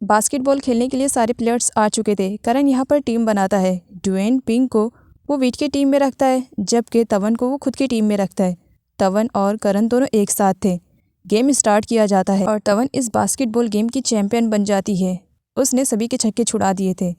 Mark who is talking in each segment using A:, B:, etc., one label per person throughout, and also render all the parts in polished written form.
A: Basketball खेलने के लिए सारे प्लेयर्स आ चुके थे। करण यहाँ पर टीम बनाता है। ड्वेन पिंक को वो वीट की टीम में रखता है, जबकि तवन को वो खुद की टीम में रखता है। तवन और करण दोनों एक साथ थे। गेम स्टार्ट किया जाता है और तवन इस बास्केटबॉल गेम की चैंपियन बन जाती है। उसने सभी के छक्के छुड़ा दिए थे।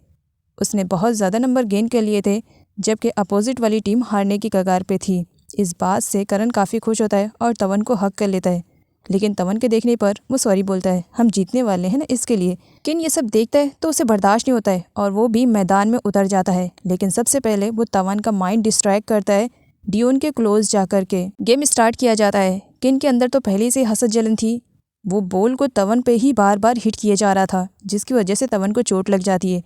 A: उसने बहुत ज़्यादा नंबर गेन कर लिए थे, जबकि अपोजिट वाली टीम हारने की कगार पे थी। इस बात से करण काफ़ी खुश होता है और तवन को हक कर लेता है, लेकिन तवन के देखने पर वो सॉरी बोलता है। हम जीतने वाले हैं ना, इसके लिए। किन ये सब देखता है तो उसे बर्दाश्त नहीं होता है और वो भी मैदान में उतर जाता है। लेकिन सबसे पहले वो तवन का माइंड डिस्ट्रैक्ट करता है डियोन के क्लोज जा कर के। गेम स्टार्ट किया जाता है। किन के अंदर तो पहले से हसद जलन थी। वो बॉल को तवन पे ही बार बार हिट किए जा रहा था, जिसकी वजह से तवन को चोट लग जाती है।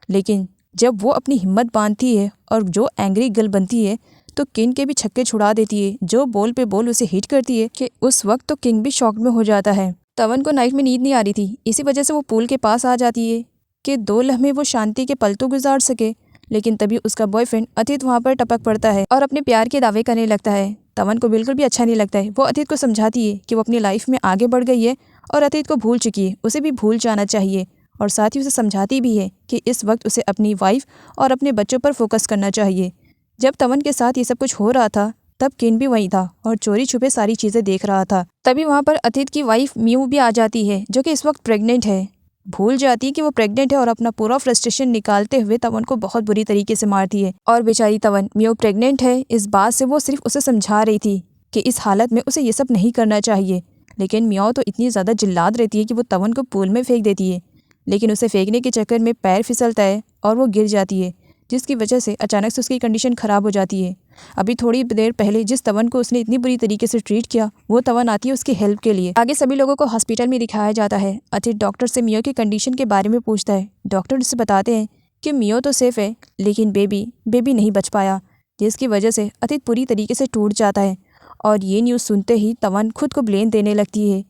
A: लेकिन जब वो अपनी हिम्मत बांधती है और जो एंग्री गर्ल बनती है तो किंग के भी छक्के छुड़ा देती है, जो बॉल पे बॉल उसे हिट करती है कि उस वक्त तो किंग भी शॉक में हो जाता है। तवन को नाइट में नींद नहीं आ रही थी, इसी वजह से वो पूल के पास आ जाती है कि 2 लम्हे वो शांति के पल तो गुजार सके। लेकिन तभी उसका बॉयफ्रेंड अतीत वहाँ पर टपक पड़ता है और अपने प्यार के दावे करने लगता है। तवन को बिल्कुल भी अच्छा नहीं लगता है। वो अतीत को समझाती है कि वो अपनी लाइफ में आगे बढ़ गई है और अतीत को भूल चुकी है, उसे भी भूल जाना चाहिए। और साथ ही उसे समझाती भी है कि इस वक्त उसे अपनी वाइफ और अपने बच्चों पर फोकस करना चाहिए। जब तवन के साथ ये सब कुछ हो रहा था तब किन भी वहीं था और चोरी छुपे सारी चीज़ें देख रहा था। तभी वहाँ पर अतीत की वाइफ म्यू भी आ जाती है, जो कि इस वक्त प्रेग्नेंट है। भूल जाती है कि वो प्रेग्नेंट है और अपना पूरा फ्रस्ट्रेशन निकालते हुए तवन को बहुत बुरी तरीके से मारती है। और बेचारी तवन, म्यू प्रेग्नेंट है इस बात से वो सिर्फ उसे समझा रही थी कि इस हालत में उसे ये सब नहीं करना चाहिए। लेकिन म्यू तो इतनी ज़्यादा जिल्लाद रहती है कि वो तवन को पूल में फेंक देती है। लेकिन उसे फेंकने के चक्कर में पैर फिसलता है और वो गिर जाती है, जिसकी वजह से अचानक से उसकी कंडीशन ख़राब हो जाती है। अभी थोड़ी देर पहले जिस तवन को उसने इतनी बुरी तरीके से ट्रीट किया, वो तवन आती है उसकी हेल्प के लिए। आगे सभी लोगों को हॉस्पिटल में दिखाया जाता है। अतीत डॉक्टर से मियो की कंडीशन के बारे में पूछता है। डॉक्टर उससे बताते हैं कि मियो तो सेफ है, लेकिन बेबी नहीं बच पाया, जिसकी वजह से अतीत पूरी तरीके से टूट जाता है। और ये न्यूज़ सुनते ही तवन खुद को ब्लेम देने लगती है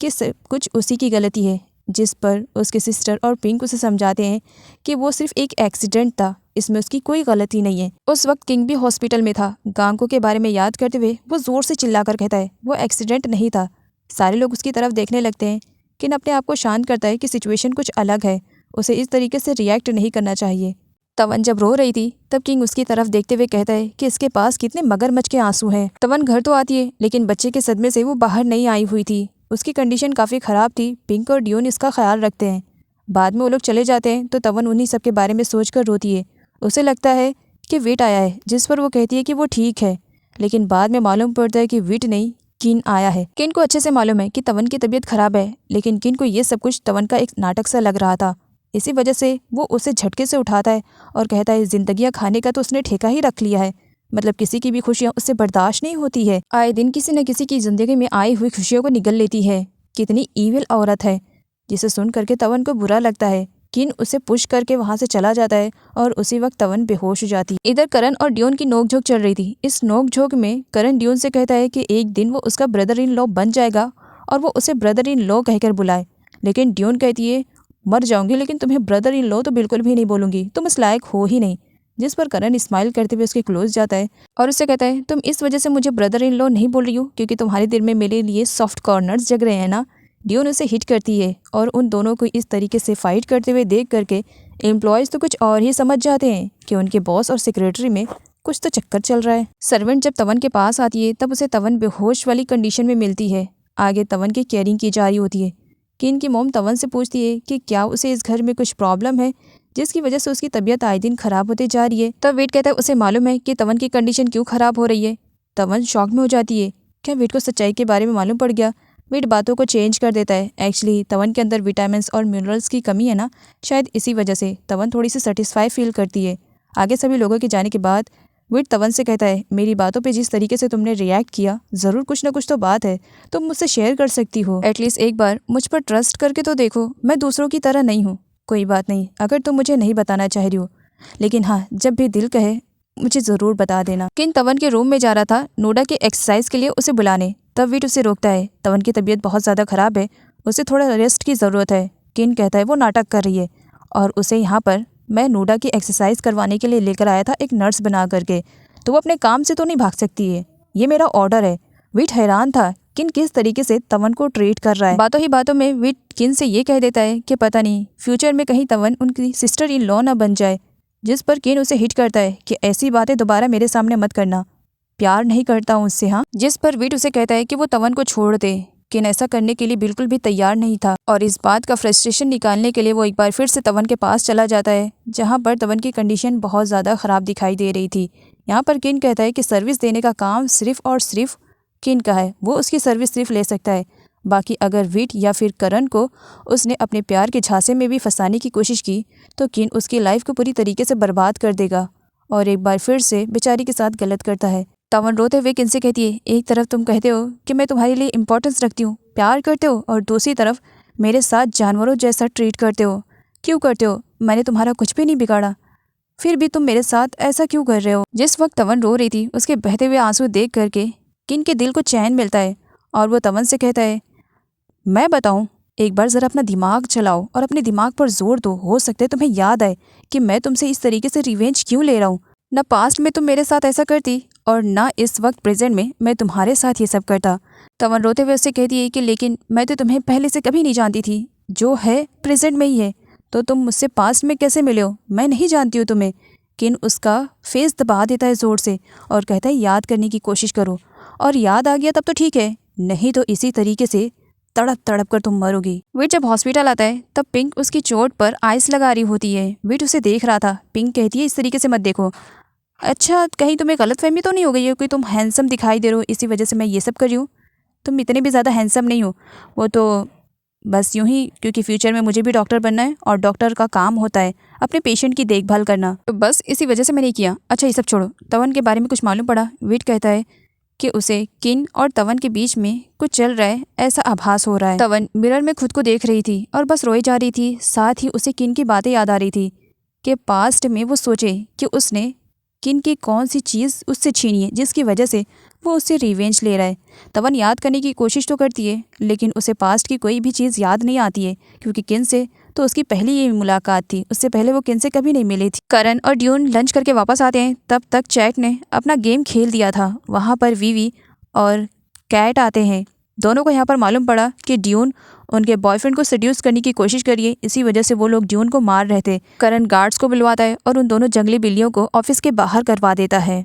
A: कि सब कुछ उसी की गलती है, जिस पर उसके सिस्टर और पिंक उसे समझाते हैं कि वो सिर्फ एक एक्सीडेंट था, इसमें उसकी कोई गलती नहीं है। उस वक्त किंग भी हॉस्पिटल में था। गांको के बारे में याद करते हुए वो ज़ोर से चिल्लाकर कहता है वो एक्सीडेंट नहीं था। सारे लोग उसकी तरफ देखने लगते हैं। किन अपने आप को शांत करता है कि सिचुएशन कुछ अलग है, उसे इस तरीके से रिएक्ट नहीं करना चाहिए। तवन जब रो रही थी तब किंग उसकी तरफ देखते हुए कहता है कि इसके पास कितने मगरमच्छ के आंसू हैं। तवन घर तो आती है, लेकिन बच्चे के सदमे से वो बाहर नहीं आई हुई थी। उसकी कंडीशन काफ़ी ख़राब थी। पिंक और डियोन इसका ख्याल रखते हैं। बाद में वो लोग चले जाते हैं तो तवन उन्हीं सब के बारे में सोचकर रोती है। उसे लगता है कि विट आया है, जिस पर वो कहती है कि वो ठीक है। लेकिन बाद में मालूम पड़ता है कि विट नहीं, किन आया है। किन को अच्छे से मालूम है कि तवन की तबीयत खराब है, लेकिन किन को ये सब कुछ तवन का एक नाटक सा लग रहा था। इसी वजह से वो उसे झटके से उठाता है और कहता है जिंदगियाँ खाने का तो उसने ठेका ही रख लिया है। मतलब किसी की भी खुशियाँ उससे बर्दाश्त नहीं होती है। आए दिन किसी न किसी की ज़िंदगी में आई हुई खुशियों को निगल लेती है। कितनी ईविल औरत है, जिसे सुन करके तवन को बुरा लगता है। किन उसे पुश करके वहाँ से चला जाता है और उसी वक्त तवन बेहोश हो जाती है। इधर करण और डियोन की नोकझोंक चल रही थी। इस नोकझोंक में करण डियोन से कहता है कि एक दिन वो उसका ब्रदर इन लॉ बन जाएगा और वो उसे ब्रदर इन लॉ कहकर बुलाए। लेकिन डियोन कहती है मर जाऊंगी लेकिन तुम्हें ब्रदर इन लॉ तो बिल्कुल भी नहीं बोलूंगी, तुम इस लायक हो ही नहीं। जिस पर करण स्माइल करते हुए उसके क्लोज जाता है और उससे कहता है तुम इस वजह से मुझे ब्रदर इन लॉ नहीं बोल रही हो क्योंकि तुम्हारे दिल में मेरे लिए सॉफ्ट कॉर्नर्स जग रहे हैं ना। डियोन उसे हिट करती है और उन दोनों को इस तरीके से फाइट करते हुए देख करके एम्प्लॉयज़ तो कुछ और ही समझ जाते हैं कि उनके बॉस और सेक्रेटरी में कुछ तो चक्कर चल रहा है। सर्वेंट जब तवन के पास आती है तब उसे तवन बेहोश वाली कंडीशन में मिलती है। आगे तवन की केयरिंग की जा रही होती है कि इनकी मॉम तवन से पूछती है कि क्या उसे इस घर में कुछ प्रॉब्लम है जिसकी वजह से उसकी तबीयत आए दिन खराब होती जा रही है। तब वेट कहता है उसे मालूम है कि तवन की कंडीशन क्यों खराब हो रही है। तवन शॉक में हो जाती है। क्या वेट को सच्चाई के बारे में मालूम पड़ गया। वेट बातों को चेंज कर देता है। एक्चुअली तवन के अंदर विटामिन्स और मिनरल्स की कमी है ना, शायद इसी वजह से तवन थोड़ी सी सेटिस्फाई फील करती है। आगे सभी लोगों के जाने के बाद वेट तवन से कहता है मेरी बातों पे जिस तरीके से तुमने रिएक्ट किया, ज़रूर कुछ ना कुछ तो बात है, तुम मुझसे शेयर कर सकती हो। एटलीस्ट एक बार मुझ पर ट्रस्ट करके तो देखो, मैं दूसरों की तरह नहीं हूँ। कोई बात नहीं अगर तुम मुझे नहीं बताना चाह रही हो, लेकिन हाँ जब भी दिल कहे मुझे ज़रूर बता देना। किन तवन के रूम में जा रहा था नोडा के एक्सरसाइज के लिए उसे बुलाने, तब वेट उसे रोकता है। तवन की तबीयत बहुत ज़्यादा ख़राब है, उसे थोड़ा रेस्ट की ज़रूरत है। किन कहता है वो नाटक कर रही है और उसे यहाँ पर मैं नोडा की एक्सरसाइज करवाने के लिए लेकर आया था एक नर्स बना करके, तो वो अपने काम से तो नहीं भाग सकती है, ये मेरा ऑर्डर है। वेट हैरान था किन किस तरीके से तवन को ट्रीट कर रहा है। बातों ही बातों में विट किन से ये कह देता है कि पता नहीं फ्यूचर में कहीं तवन उनकी सिस्टर इन लॉ ना बन जाए, जिस पर किन उसे हिट करता है कि ऐसी बातें दोबारा मेरे सामने मत करना, प्यार नहीं करता हूँ उससे। हाँ, जिस पर विट उसे कहता है कि वो तवन को छोड़ दे। किन ऐसा करने के लिए बिल्कुल भी तैयार नहीं था और इस बात का फ्रस्ट्रेशन निकालने के लिए वो एक बार फिर से तवन के पास चला जाता है, जहाँ पर तवन की कंडीशन बहुत ज़्यादा ख़राब दिखाई दे रही थी। यहाँ पर किन कहता है कि सर्विस देने का काम सिर्फ और सिर्फ किन का है, वो उसकी सर्विस सिर्फ ले सकता है। बाकी अगर विट या फिर करण को उसने अपने प्यार के झांसे में भी फंसाने की कोशिश की तो किन उसकी लाइफ को पूरी तरीके से बर्बाद कर देगा और एक बार फिर से बेचारी के साथ गलत करता है। तवन रोते हुए किन से कहती है, एक तरफ तुम कहते हो कि मैं तुम्हारे लिए इम्पोर्टेंस रखती हूँ, प्यार करते हो, और दूसरी तरफ मेरे साथ जानवरों जैसा ट्रीट करते हो। क्यों करते हो? मैंने तुम्हारा कुछ भी नहीं बिगाड़ा, फिर भी तुम मेरे साथ ऐसा क्यों कर रहे हो? जिस वक्त तवन रो रही थी उसके बहते हुए आंसू देख करके किन के दिल को चैन मिलता है और वो तवन से कहता है, मैं बताऊं, एक बार ज़रा अपना दिमाग चलाओ और अपने दिमाग पर जोर दो। हो सकता है तुम्हें याद आए कि मैं तुमसे इस तरीके से रिवेंज क्यों ले रहा हूँ। ना पास्ट में तुम मेरे साथ ऐसा करती और ना इस वक्त प्रेजेंट में मैं तुम्हारे साथ ये सब करता। तवन रोते हुए उससे कहती है कि लेकिन मैं तो तुम्हें पहले से कभी नहीं जानती थी, जो है प्रेजेंट में ही है, तो तुम मुझसे पास्ट में कैसे मिले हो? मैं नहीं जानती हूँ तुम्हें। किन उसका फेस दबा देता है ज़ोर से और कहता है याद करने की कोशिश करो, और याद आ गया तब तो ठीक है, नहीं तो इसी तरीके से तड़प तड़प कर तुम मरोगी। विट जब हॉस्पिटल आता है तब पिंक उसकी चोट पर आइस लगा रही होती है। विट उसे देख रहा था। पिंक कहती है इस तरीके से मत देखो। अच्छा, कहीं तुम्हें गलतफहमी तो नहीं हो गई है कि तुम हैंडसम दिखाई दे रहे हो, इसी वजह से मैं ये सब कर रही हूँ? तुम इतने भी ज़्यादा हैंडसम नहीं हो, वो तो बस यूं ही, क्योंकि फ्यूचर में मुझे भी डॉक्टर बनना है और डॉक्टर का काम होता है अपने पेशेंट की देखभाल करना, तो बस इसी वजह से मैंने किया। अच्छा ये सब छोड़ो, तवन के बारे में कुछ मालूम पड़ा? विट कहता है कि उसे किन और तवन के बीच में कुछ चल रहा है, ऐसा आभास हो रहा है। तवन मिरर में खुद को देख रही थी और बस रोई जा रही थी। साथ ही उसे किन की बातें याद आ रही थी कि पास्ट में वो सोचे कि उसने किन की कौन सी चीज़ उससे छीनी है जिसकी वजह से वो उससे रिवेंज ले रहा है। तवन याद करने की कोशिश तो करती है लेकिन उसे पास्ट की कोई भी चीज़ याद नहीं आती है, क्योंकि किन से तो उसकी पहली ये मुलाकात थी, उससे पहले वो किन से कभी नहीं मिली थी। करण और ड्यून लंच करके वापस आते हैं, तब तक चैट ने अपना गेम खेल दिया था। वहाँ पर वीवी और कैट आते हैं। दोनों को यहाँ पर मालूम पड़ा कि ड्यून उनके बॉयफ्रेंड को सेड्यूस करने की कोशिश करिए, इसी वजह से वो लोग ड्यून को मार रहे थे। करण गार्ड्स को बुलवाता है और उन दोनों जंगली बिल्लियों को ऑफिस के बाहर करवा देता है।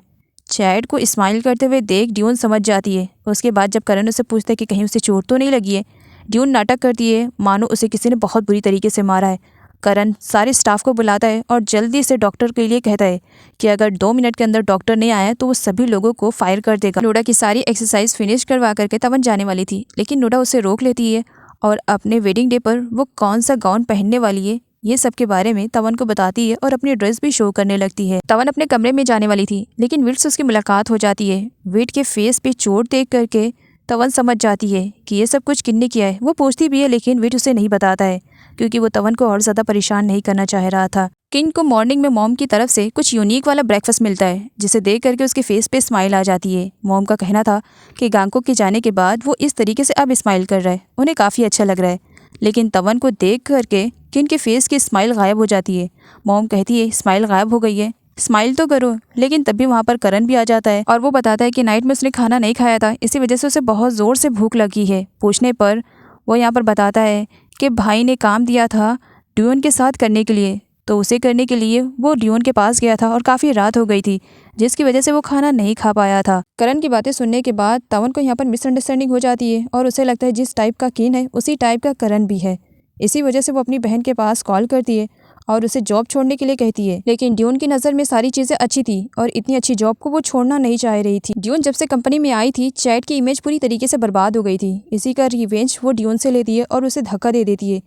A: चैट को स्माइल करते हुए देख ड्यून समझ जाती है। उसके बाद जब करण उसे पूछता है कि कहीं उसे चोट तो नहीं लगी है, ड्यून नाटक करती है मानो उसे किसी ने बहुत बुरी तरीके से मारा है। करण सारे स्टाफ को बुलाता है और जल्दी से डॉक्टर के लिए कहता है कि अगर 2 मिनट के अंदर डॉक्टर नहीं आया तो वो सभी लोगों को फायर कर देगा। नोडा की सारी एक्सरसाइज फिनिश करवा करके तवन जाने वाली थी, लेकिन नोडा उसे रोक लेती है और अपने वेडिंग डे पर वो कौन सा गाउन पहनने वाली है ये सब के बारे में तवन को बताती है और अपनी ड्रेस भी शो करने लगती है। तवन अपने कमरे में जाने वाली थी लेकिन विट से उसकी मुलाकात हो जाती है। विट के फेस पे चोट देख करके तवन समझ जाती है कि ये सब कुछ किन्ने किया है। वो पूछती भी है लेकिन विट उसे नहीं बताता है, क्योंकि वो तवन को और ज़्यादा परेशान नहीं करना चाह रहा था। किन को मॉर्निंग में मॉम की तरफ से कुछ यूनिक वाला ब्रेकफास्ट मिलता है, जिसे देख करके उसके फेस पे स्माइल आ जाती है। मॉम का कहना था कि गांगकॉक के जाने के बाद वो इस तरीके से अब स्माइल कर रहा है, उन्हें काफ़ी अच्छा लग रहा है। लेकिन तवन को देख करके किन के फेस की स्माइल गायब हो जाती है। मॉम कहती है स्माइल गायब हो गई है, स्माइल तो करो। लेकिन तभी वहाँ पर करण भी आ जाता है और वो बताता है कि नाइट में उसने खाना नहीं खाया था, इसी वजह से उसे बहुत ज़ोर से भूख लगी है। पूछने पर वो यहाँ पर बताता है कि भाई ने काम दिया था ड्यून के साथ करने के लिए, तो उसे करने के लिए वो ड्यून के पास गया था और काफ़ी रात हो गई थी, जिसकी वजह से वो खाना नहीं खा पाया था। करण की बातें सुनने के बाद तवन को यहाँ पर मिसअंडरस्टैंडिंग हो जाती है और उसे लगता है जिस टाइप का किन है उसी टाइप का करण भी है। इसी वजह से वो अपनी बहन के पास कॉल करती है और उसे जॉब छोड़ने के लिए कहती है। लेकिन ड्यून की नज़र में सारी चीज़ें अच्छी थी और इतनी अच्छी जॉब को वो छोड़ना नहीं चाह रही थी। ड्यून जब से कंपनी में आई थी चैट की इमेज पूरी तरीके से बर्बाद हो गई थी। इसी का रिवेंज वो ड्यून से लेती है और उसे धक्का दे देती है,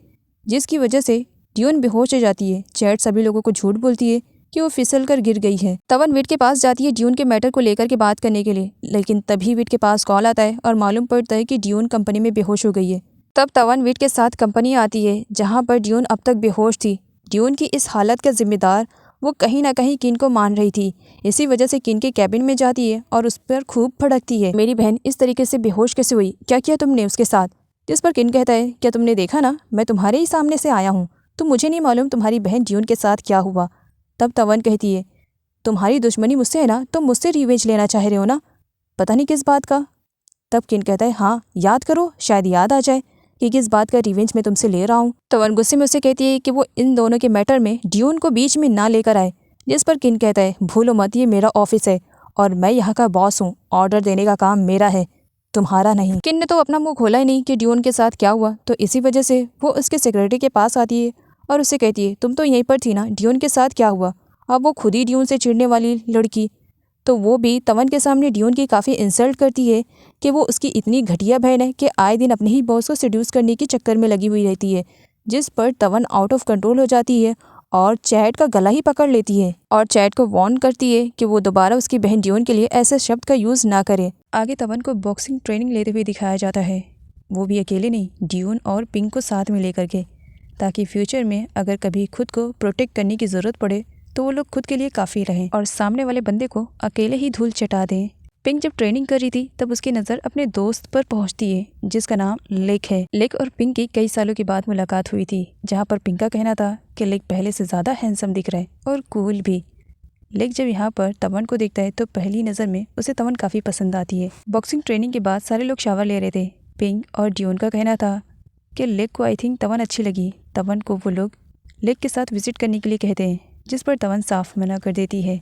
A: जिसकी वजह से ड्यून बेहोश हो जाती है। चैट सभी लोगों को झूठ बोलती है कि वो फिसल कर गिर गई है। तवन विट के पास जाती है ड्यून के मैटर को लेकर के बात करने के लिए, लेकिन तभी विट के पास कॉल आता है और मालूम पड़ता है कि ड्यून कंपनी में बेहोश हो गई है। तब तवन विट के साथ कंपनी आती है जहाँ पर ड्यून अब तक बेहोश थी। ड्यून की इस हालत का जिम्मेदार वो कहीं ना कहीं किन को मान रही थी। इसी वजह से किन के कैबिन में जाती है और उस पर खूब भड़कती है, मेरी बहन इस तरीके से बेहोश कैसे हुई, क्या किया तुमने उसके साथ? जिस पर किन कहता है क्या तुमने देखा ना, मैं तुम्हारे ही सामने से आया हूँ, तो मुझे नहीं मालूम तुम्हारी बहन ड्यून के साथ क्या हुआ। तब तवन कहती है तुम्हारी दुश्मनी मुझसे है ना, तुम मुझसे रिवेंज लेना चाह रहे हो ना, पता नहीं किस बात का। तब किन कहता है, हाँ याद करो, शायद याद आ जाए कि किस बात का रिवेंज मैं तुमसे ले रहा हूँ। तवन गुस्से में उसे कहती है कि वो इन दोनों के मैटर में ड्यून को बीच में ना लेकर आए, जिस पर किन कहता है, भूलो मत ये मेरा ऑफिस है और मैं यहाँ का बॉस हूँ, ऑर्डर देने का काम मेरा है, तुम्हारा नहीं। किन ने तो अपना मुंह खोला ही नहीं कि ड्यून के साथ क्या हुआ, तो इसी वजह से वो उसके सेक्रेटरी के पास आती है और उससे कहती है, तुम तो यहीं पर थी ना, ड्यून के साथ क्या हुआ। अब वो खुद ही ड्यून से चिढ़ने वाली लड़की, तो वो भी तवन के सामने ड्यून की काफ़ी इंसल्ट करती है कि वो उसकी इतनी घटिया बहन है कि आए दिन अपने ही बॉस को सेड्यूस करने के चक्कर में लगी हुई रहती है, जिस पर तवन आउट ऑफ कंट्रोल हो जाती है और चैट का गला ही पकड़ लेती है और चैट को वार्न करती है कि वो दोबारा उसकी बहन ड्यून के लिए ऐसे शब्द का यूज़ ना करे। आगे तवन को बॉक्सिंग ट्रेनिंग लेते हुए दिखाया जाता है, वो भी अकेले नहीं, ड्यून और पिंक को साथ में लेकर के, ताकि फ्यूचर में अगर कभी खुद को प्रोटेक्ट करने की ज़रूरत पड़े तो वो लोग खुद के लिए काफ़ी रहें और सामने वाले बंदे को अकेले ही धूल चटा दें। पिंक जब ट्रेनिंग कर रही थी तब उसकी नज़र अपने दोस्त पर पहुंचती है जिसका नाम लेक है। लेक और पिंक की कई सालों के बाद मुलाकात हुई थी, जहां पर पिंक का कहना था कि लेक पहले से ज़्यादा हैंडसम दिख रहा है और कूल भी। लेक जब यहाँ पर तवन को देखता है तो पहली नज़र में उसे तवन काफ़ी पसंद आती है। बॉक्सिंग ट्रेनिंग के बाद सारे लोग शावर ले रहे थे। पिंक और ड्यून का कहना था कि लेक को आई थिंक तवन अच्छी लगी। तवन को वो लोग लेक के साथ विजिट करने के लिए कहते हैं, जिस पर तवन साफ मना कर देती है।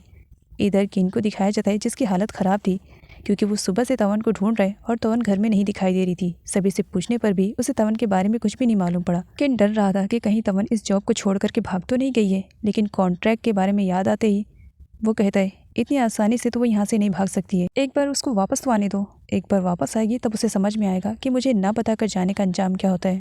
A: इधर किन को दिखाया जाता है जिसकी हालत ख़राब थी क्योंकि वो सुबह से तवन को ढूंढ रहे और तवन घर में नहीं दिखाई दे रही थी। सभी से पूछने पर भी उसे तवन के बारे में कुछ भी नहीं मालूम पड़ा। किन डर रहा था कि कहीं तवन इस जॉब को छोड़ करके भाग तो नहीं गई है, लेकिन कॉन्ट्रैक्ट के बारे में याद आते ही वो कहता है, इतनी आसानी से तो वो यहाँ से नहीं भाग सकती है, एक बार उसको वापस तो आने दो, एक बार वापस आएगी तब उसे समझ में आएगा कि मुझे ना बताकर जाने का अंजाम क्या होता है।